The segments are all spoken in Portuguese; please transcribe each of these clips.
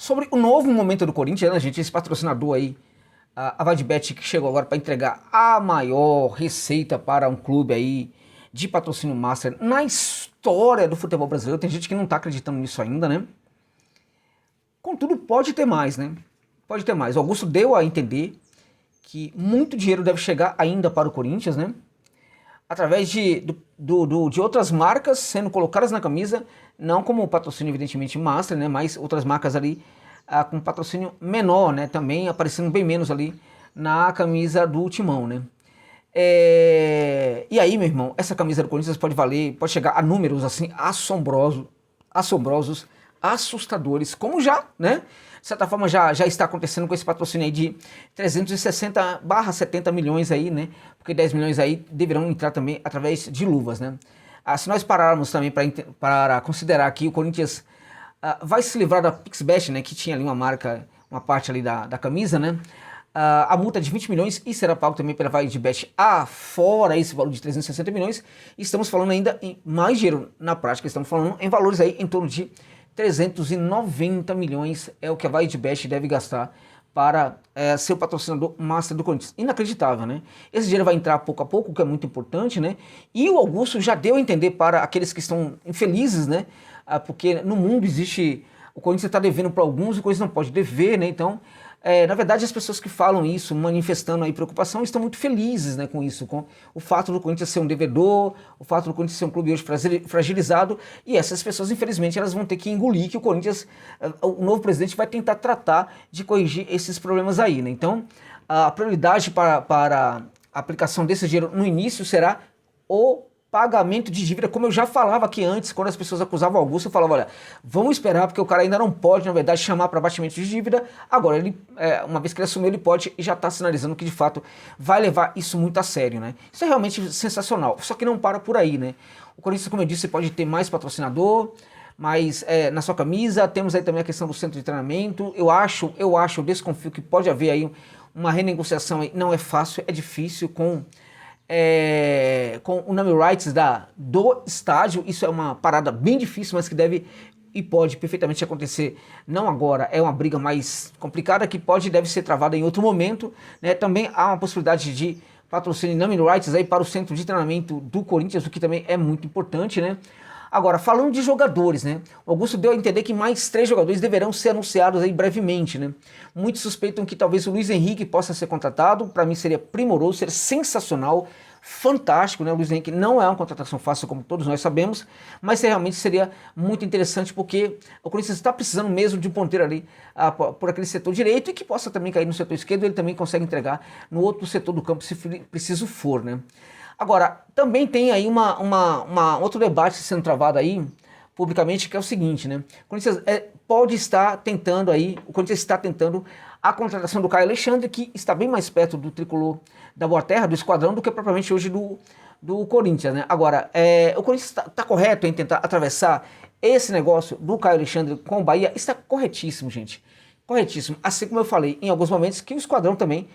Sobre o novo momento do Corinthians, né, gente? Esse patrocinador aí, a Vadbet, que chegou agora para entregar a maior receita para um clube aí de patrocínio master na história do futebol brasileiro. Tem gente que não tá acreditando nisso ainda, né? Contudo, pode ter mais, né? Pode ter mais. O Augusto deu a entender que muito dinheiro deve chegar ainda para o Corinthians, né? Através de outras marcas sendo colocadas na camisa, não como patrocínio evidentemente master, né, mas outras marcas ali com patrocínio menor, né, também aparecendo bem menos ali na camisa do Timão, né. E aí, meu irmão, essa camisa do Corinthians pode valer, pode chegar a números assim assombrosos, assustadores, como já, né, de certa forma já está acontecendo com esse patrocínio aí de 360/70 milhões aí, né? Porque 10 milhões aí deverão entrar também através de luvas, né? Se nós pararmos também para considerar que o Corinthians vai se livrar da Pixbet, né? Que tinha ali uma marca, uma parte ali da camisa, né? A multa de 20 milhões e será pago também pela Vadbet fora esse valor de 360 milhões. Estamos falando ainda em mais dinheiro na prática, estamos falando em valores aí em torno de 390 milhões é o que a Vadbet deve gastar para ser o patrocinador master do Corinthians. Inacreditável, né? Esse dinheiro vai entrar pouco a pouco, o que é muito importante, né? E o Augusto já deu a entender para aqueles que estão infelizes, né? Porque no mundo existe... O Corinthians está devendo para alguns e o Corinthians não pode dever, né? Então, na verdade, as pessoas que falam isso, manifestando aí preocupação, estão muito felizes, né, com isso, com o fato do Corinthians ser um devedor, o fato do Corinthians ser um clube hoje fragilizado, e essas pessoas, infelizmente, elas vão ter que engolir que o Corinthians, o novo presidente vai tentar tratar de corrigir esses problemas aí, né? Então, a prioridade para a aplicação desse dinheiro no início será o pagamento de dívida, como eu já falava aqui antes, quando as pessoas acusavam o Augusto, eu falava, olha, vamos esperar, porque o cara ainda não pode, na verdade, chamar para abatimento de dívida. Agora, ele, uma vez que ele assumiu, ele pode e já está sinalizando que, de fato, vai levar isso muito a sério, né? Isso é realmente sensacional, só que não para por aí, né? O Corinthians, como eu disse, pode ter mais patrocinador, mas na sua camisa, temos aí também a questão do centro de treinamento. Eu desconfio que pode haver aí uma renegociação, aí, não é fácil, é difícil, com o name rights do estádio. Isso é uma parada bem difícil, mas que deve e pode perfeitamente acontecer, não agora, é uma briga mais complicada que pode e deve ser travada em outro momento, né? Também há uma possibilidade de patrocínio name rights aí para o centro de treinamento do Corinthians, o que também é muito importante, né? Agora, falando de jogadores, né? O Augusto deu a entender que mais 3 jogadores deverão ser anunciados aí brevemente, né? Muitos suspeitam que talvez o Luiz Henrique possa ser contratado. Para mim seria primoroso, seria sensacional, fantástico, né? O Luiz Henrique não é uma contratação fácil, como todos nós sabemos, mas realmente seria muito interessante, porque o Corinthians está precisando mesmo de um ponteiro ali por aquele setor direito, e que possa também cair no setor esquerdo. Ele também consegue entregar no outro setor do campo, se preciso for, né? Agora, também tem aí outro debate sendo travado aí publicamente, que é o seguinte, né? O Corinthians pode estar tentando aí, o Corinthians está tentando a contratação do Caio Alexandre, que está bem mais perto do tricolor da Boa Terra, do esquadrão, do que propriamente hoje do Corinthians, né? Agora, o Corinthians está correto em tentar atravessar esse negócio do Caio Alexandre com o Bahia? Está corretíssimo, gente. Corretíssimo. Assim como eu falei em alguns momentos que o esquadrão também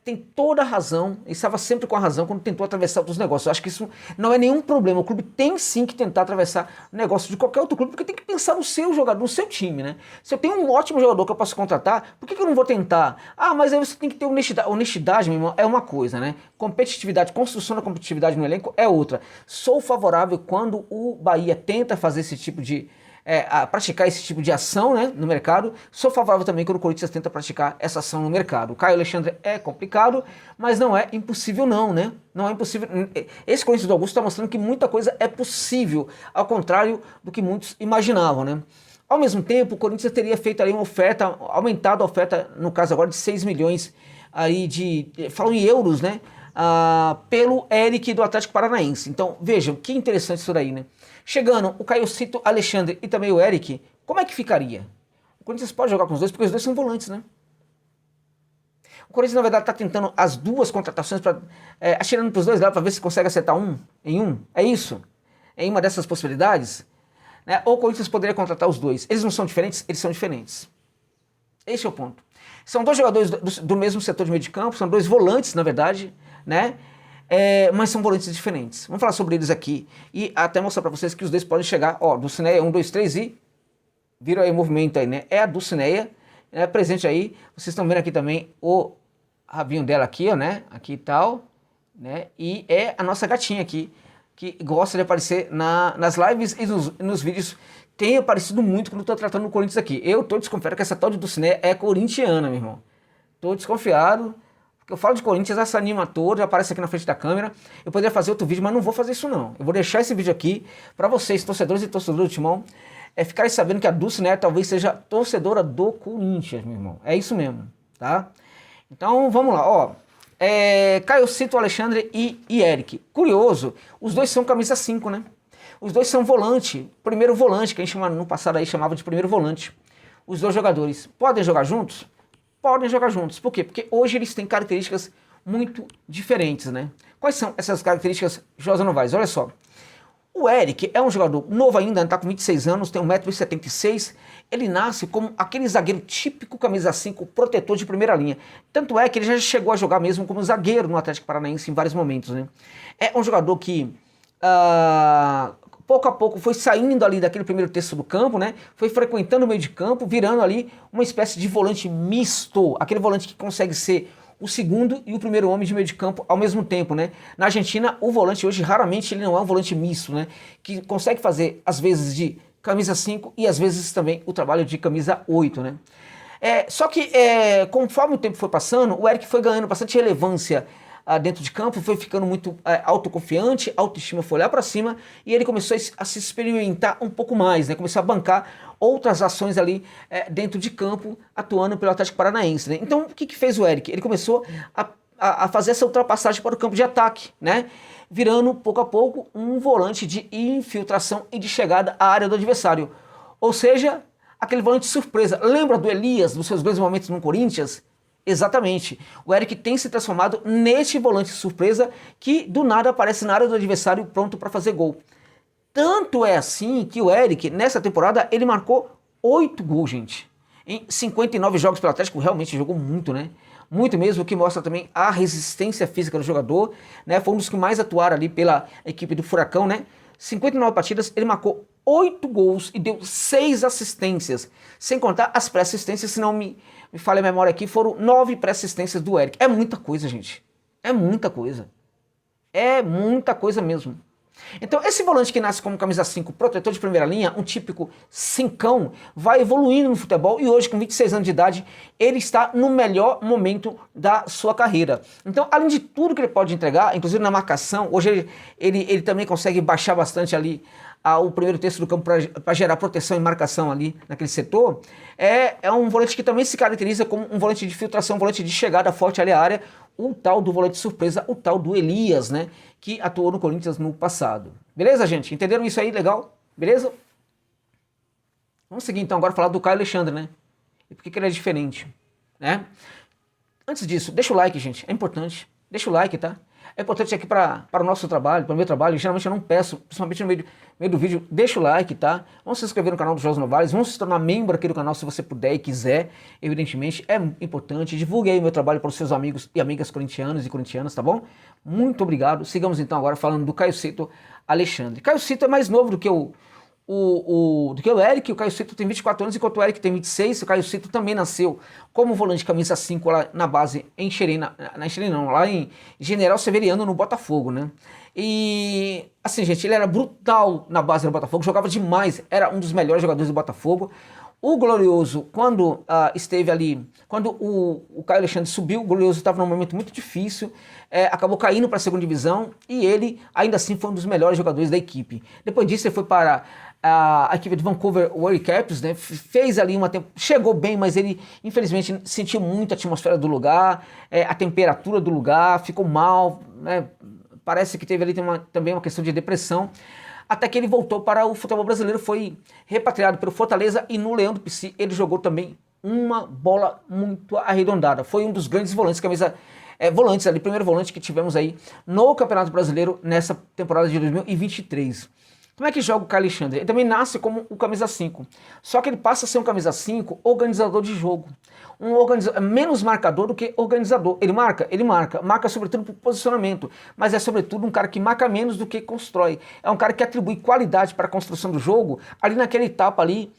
tem toda a razão, e estava sempre com a razão quando tentou atravessar outros negócios. Eu acho que isso não é nenhum problema. O clube tem sim que tentar atravessar o negócio de qualquer outro clube, porque tem que pensar no seu jogador, no seu time, né? Se eu tenho um ótimo jogador que eu posso contratar, por que eu não vou tentar? Mas aí você tem que ter honestidade. Honestidade, meu irmão, é uma coisa, né? Competitividade, construção da competitividade no elenco é outra. Sou favorável quando o Bahia tenta fazer esse tipo de praticar esse tipo de ação, né, no mercado. Sou favorável também quando o Corinthians tenta praticar essa ação no mercado. O Caio Alexandre é complicado, mas não é impossível não, né? Não é impossível. Esse Corinthians do Augusto está mostrando que muita coisa é possível, ao contrário do que muitos imaginavam, né? Ao mesmo tempo, o Corinthians teria feito ali uma oferta, aumentado a oferta, no caso agora, de 6 milhões aí falam em euros, né? Pelo Eric do Atlético Paranaense. Então, vejam, que interessante isso daí, né? Chegando o Caiocito Alexandre e também o Eric, como é que ficaria? O Corinthians pode jogar com os dois, porque os dois são volantes, né? O Corinthians, na verdade, está tentando as duas contratações, atirando para os dois lados, para ver se consegue acertar em um. É isso? É uma dessas possibilidades? Né? Ou o Corinthians poderia contratar os dois. Eles não são diferentes? Eles são diferentes. Esse é o ponto. São dois jogadores do mesmo setor de meio de campo, são dois volantes, na verdade, né? Mas são volantes diferentes. Vamos falar sobre eles aqui e até mostrar para vocês que os dois podem chegar, do Cineia 1, 2, 3 e viram aí o movimento aí, né? É a Dulcineia, né? Presente aí. Vocês estão vendo aqui também o rabinho dela aqui, ó, né? Aqui e tal, né? E é a nossa gatinha aqui, que gosta de aparecer nas lives e nos vídeos. Tem aparecido muito quando eu tô tratando o Corinthians aqui. Eu tô desconfiado que essa tal de Dulcineia é corintiana, meu irmão. Tô desconfiado. Porque eu falo de Corinthians, essa anima toda, aparece aqui na frente da câmera. Eu poderia fazer outro vídeo, mas não vou fazer isso não. Eu vou deixar esse vídeo aqui para vocês, torcedores e torcedores do Timão, ficarem sabendo que a Dulcineia talvez seja torcedora do Corinthians, meu irmão. É isso mesmo, tá? Então, vamos lá, ó. Caiocito, Alexandre e Eric. Curioso, os dois são camisa 5, né? Os dois são volante, primeiro volante, que a gente no passado aí chamava de primeiro volante. Os dois jogadores podem jogar juntos? Podem jogar juntos. Por quê? Porque hoje eles têm características muito diferentes, né? Quais são essas características, Josa Novaes? Olha só. O Eric é um jogador novo ainda, está com 26 anos, tem 1,76 m. Ele nasce como aquele zagueiro típico camisa 5, protetor de primeira linha. Tanto é que ele já chegou a jogar mesmo como zagueiro no Atlético Paranaense em vários momentos, né? É um jogador que pouco a pouco foi saindo ali daquele primeiro terço do campo, né? Foi frequentando o meio de campo, virando ali uma espécie de volante misto, aquele volante que consegue ser o segundo e o primeiro homem de meio de campo ao mesmo tempo, né? Na Argentina, o volante hoje, raramente, ele não é um volante misto, né? Que consegue fazer, às vezes, de camisa 5 e, às vezes, também o trabalho de camisa 8, né? Só que, conforme o tempo foi passando, o Eric foi ganhando bastante relevância dentro de campo, foi ficando muito autoconfiante, a autoestima foi lá para cima e ele começou a se experimentar um pouco mais, né? Começou a bancar outras ações ali dentro de campo, atuando pelo Atlético Paranaense, né? Então, o que fez o Eric? Ele começou a fazer essa ultrapassagem para o campo de ataque, né? Virando, pouco a pouco, um volante de infiltração e de chegada à área do adversário. Ou seja, aquele volante surpresa. Lembra do Elias, dos seus grandes momentos no Corinthians? Exatamente. O Eric tem se transformado neste volante surpresa que do nada aparece na área do adversário pronto para fazer gol. Tanto é assim que o Eric, nessa temporada, ele marcou 8 gols, gente. Em 59 jogos pelo Atlético, realmente jogou muito, né? Muito mesmo, o que mostra também a resistência física do jogador, né? Foi um dos que mais atuaram ali pela equipe do Furacão, né? 59 partidas, ele marcou 8 gols e deu 6 assistências. Sem contar as pré-assistências, se não me falha a memória aqui, foram 9 pré-assistências do Eric. É muita coisa, gente. É muita coisa. É muita coisa mesmo. Então, esse volante que nasce como camisa 5, protetor de primeira linha, um típico cincão, vai evoluindo no futebol e hoje, com 26 anos de idade, ele está no melhor momento da sua carreira. Então, além de tudo que ele pode entregar, inclusive na marcação, hoje ele também consegue baixar bastante ali o primeiro terço do campo para gerar proteção e marcação ali naquele setor. É um volante que também se caracteriza como um volante de filtração, um volante de chegada forte ali à área, o tal do volante surpresa, o tal do Elias, né, que atuou no Corinthians no passado. Beleza, gente? Entenderam isso aí? Legal? Beleza? Vamos seguir então agora falar do Caio Alexandre, né? E por que ele é diferente, né? Antes disso, deixa o like, gente, é importante. Deixa o like, tá? É importante aqui para o nosso trabalho, para o meu trabalho. Geralmente eu não peço, principalmente no meio do vídeo, deixa o like, tá? Vamos se inscrever no canal do Josa Novaes, vamos se tornar membro aqui do canal se você puder e quiser, evidentemente. É importante, divulgue aí o meu trabalho para os seus amigos e amigas corintianos e corintianas, tá bom? Muito obrigado. Sigamos então agora falando do Caiocito Alexandre. Caiocito é mais novo do que do que o Eric. O Caiocito tem 24 anos, enquanto o Eric tem 26. O Caiocito também nasceu como volante camisa 5 lá na base em Xerém, lá em General Severiano, no Botafogo, né? E assim, gente, ele era brutal na base do Botafogo, jogava demais, era um dos melhores jogadores do Botafogo. O Glorioso, quando esteve ali, quando o Caio Alexandre subiu, o Glorioso estava num momento muito difícil, acabou caindo para a segunda divisão e ele, ainda assim, foi um dos melhores jogadores da equipe. Depois disso, ele foi para a equipe do Vancouver Whitecaps, né? Fez ali chegou bem, mas ele, infelizmente, sentiu muito a atmosfera do lugar, a temperatura do lugar, ficou mal, né? Parece que teve ali também uma questão de depressão. Até que ele voltou para o futebol brasileiro, foi repatriado pelo Fortaleza e no Leão do Pici ele jogou também uma bola muito arredondada. Foi um dos grandes volantes, volantes ali, primeiro volante que tivemos aí no Campeonato Brasileiro nessa temporada de 2023. Como é que joga o Caio Alexandre? Ele também nasce como o camisa 5, só que ele passa a ser um camisa 5 organizador de jogo. menos marcador do que organizador. Ele marca sobretudo por posicionamento, mas é sobretudo um cara que marca menos do que constrói. É um cara que atribui qualidade para a construção do jogo ali naquela etapa ali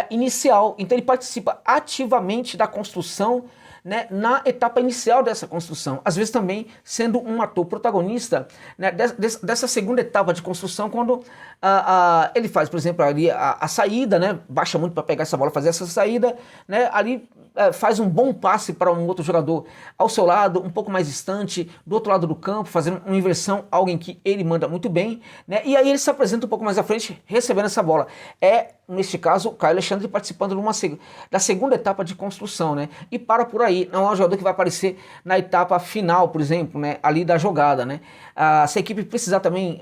inicial. Então ele participa ativamente da construção, né, na etapa inicial dessa construção, às vezes também sendo um ator protagonista, né, dessa segunda etapa de construção, quando ele faz, por exemplo, ali a saída, né, baixa muito para pegar essa bola, fazer essa saída, né, ali faz um bom passe para um outro jogador ao seu lado, um pouco mais distante, do outro lado do campo, fazendo uma inversão, alguém que ele manda muito bem, né, e aí ele se apresenta um pouco mais à frente, recebendo essa bola. Neste caso, o Caio Alexandre participando da segunda etapa de construção, né, e para por aí. Não é um jogador que vai aparecer na etapa final, por exemplo, né, ali da jogada, né. Se a equipe precisar também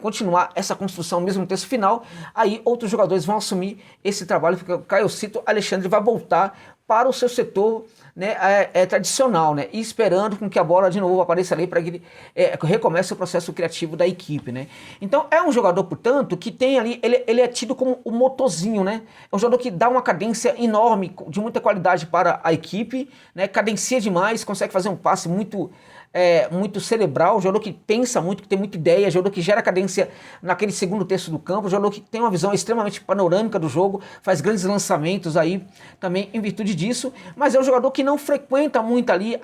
continuar essa construção mesmo no terço final, aí outros jogadores vão assumir esse trabalho, porque o Caio Alexandre vai voltar para o seu setor, né, tradicional, né, e esperando com que a bola de novo apareça ali para que ele recomece o processo criativo da equipe, né. Então é um jogador, portanto, que tem ali, ele é tido como o motorzinho, né, é um jogador que dá uma cadência enorme, de muita qualidade para a equipe, né, cadencia demais, consegue fazer um passe muito cerebral, jogador que pensa muito, que tem muita ideia, jogador que gera cadência naquele segundo terço do campo, jogador que tem uma visão extremamente panorâmica do jogo, faz grandes lançamentos aí também em virtude disso, mas é um jogador que não frequenta muito ali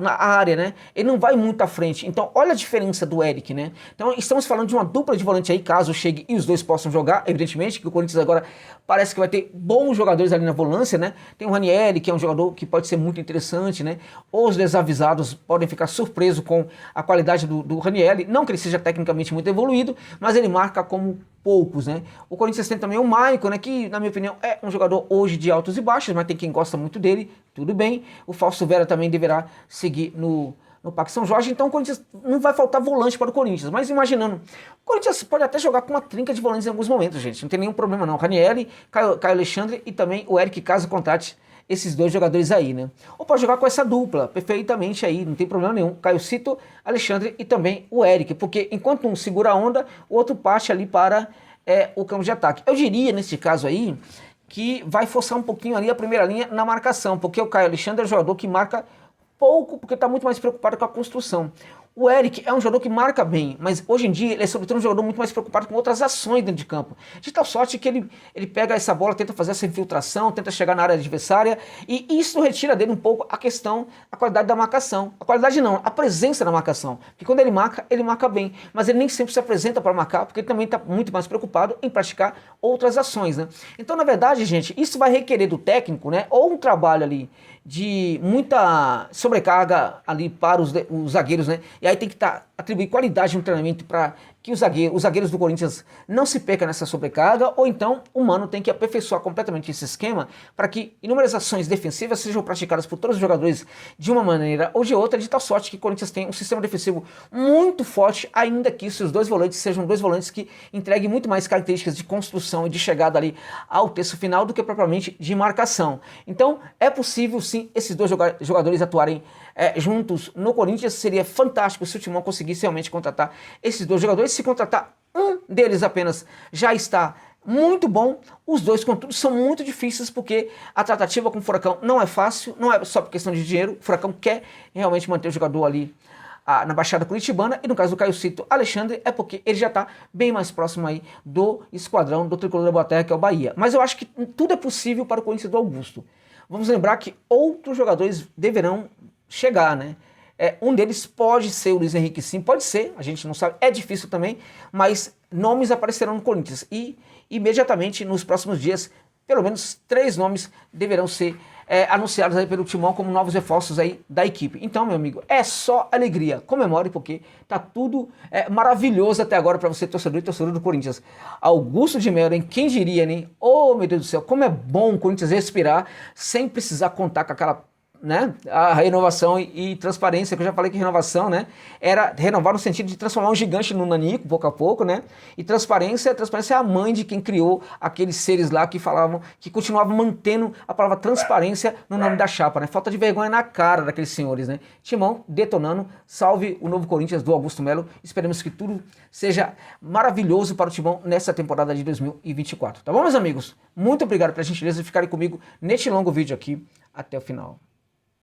na área, né? Ele não vai muito à frente. Então olha a diferença do Eric, né? Então estamos falando de uma dupla de volante aí, caso chegue e os dois possam jogar, evidentemente que o Corinthians agora parece que vai ter bons jogadores ali na volância, né? Tem o Ranieri, que é um jogador que pode ser muito interessante, né? Os desavisados podem ficar surpreso com a qualidade do Ranieri, não que ele seja tecnicamente muito evoluído, mas ele marca como poucos, né? O Corinthians tem também o Maicon, né, que na minha opinião é um jogador hoje de altos e baixos, mas tem quem gosta muito dele, tudo bem. O Fausto Vera também deverá seguir no Parque São Jorge, então o Corinthians não vai faltar volante para o Corinthians, mas imaginando, o Corinthians pode até jogar com uma trinca de volantes em alguns momentos, gente, não tem nenhum problema não. Ranieri, Caio Alexandre e também o Eric, caso contrate esses dois jogadores aí, né? Ou pode jogar com essa dupla, perfeitamente aí, não tem problema nenhum. Caio Alexandre e também o Eric, porque enquanto um segura a onda, o outro parte ali para o campo de ataque. Eu diria, nesse caso aí, que vai forçar um pouquinho ali a primeira linha na marcação, porque o Caio Alexandre é um jogador que marca pouco, porque está muito mais preocupado com a construção. O Eric é um jogador que marca bem, mas hoje em dia ele é sobretudo um jogador muito mais preocupado com outras ações dentro de campo. De tal sorte que ele pega essa bola, tenta fazer essa infiltração, tenta chegar na área adversária, e isso retira dele um pouco a qualidade da marcação. A qualidade não, a presença da marcação. Porque quando ele marca bem, mas ele nem sempre se apresenta para marcar, porque ele também está muito mais preocupado em praticar outras ações, né? Então, na verdade, gente, isso vai requerer do técnico, né, ou um trabalho ali de muita sobrecarga ali para os zagueiros, né? E aí tem que atribuir qualidade no treinamento para que os zagueiros do Corinthians não se percam nessa sobrecarga, ou então o Mano tem que aperfeiçoar completamente esse esquema para que inúmeras ações defensivas sejam praticadas por todos os jogadores de uma maneira ou de outra, de tal sorte que o Corinthians tem um sistema defensivo muito forte, ainda que esses dois volantes sejam dois volantes que entreguem muito mais características de construção e de chegada ali ao terço final do que propriamente de marcação. Então é possível sim esses dois jogadores atuarem juntos no Corinthians. Seria fantástico se o Timão conseguisse realmente contratar esses dois jogadores. Se contratar um deles apenas, já está muito bom. Os dois, contudo, são muito difíceis, porque a tratativa com o Furacão não é fácil, não é só por questão de dinheiro. O Furacão quer realmente manter o jogador ali na Baixada Curitibana, e no caso do Caio Alexandre é porque ele já está bem mais próximo aí do esquadrão do Tricolor da Boa Terra, que é o Bahia. Mas eu acho que tudo é possível para o Corinthians do Augusto. Vamos lembrar que outros jogadores deverão chegar, né? Um deles pode ser o Luiz Henrique, sim, pode ser, a gente não sabe, é difícil também, mas nomes aparecerão no Corinthians e imediatamente nos próximos dias, pelo menos 3 nomes deverão ser anunciados aí pelo Timão como novos reforços aí da equipe. Então, meu amigo, é só alegria, comemore, porque tá tudo maravilhoso até agora para você, torcedor e torcedor do Corinthians. Augusto de Mello, hein? Quem diria, né? Oh, meu Deus do céu, como é bom o Corinthians respirar sem precisar contar com aquela, né, a renovação e transparência, que eu já falei que renovação, né, era renovar no sentido de transformar um gigante no nanico, pouco a pouco, né, e transparência é a mãe de quem criou aqueles seres lá que falavam, que continuavam mantendo a palavra transparência no nome da chapa, né, falta de vergonha na cara daqueles senhores, né. Timão detonando, salve o novo Corinthians do Augusto Mello, esperemos que tudo seja maravilhoso para o Timão nessa temporada de 2024, tá bom, meus amigos? Muito obrigado pela gentileza de ficarem comigo neste longo vídeo aqui. até o final.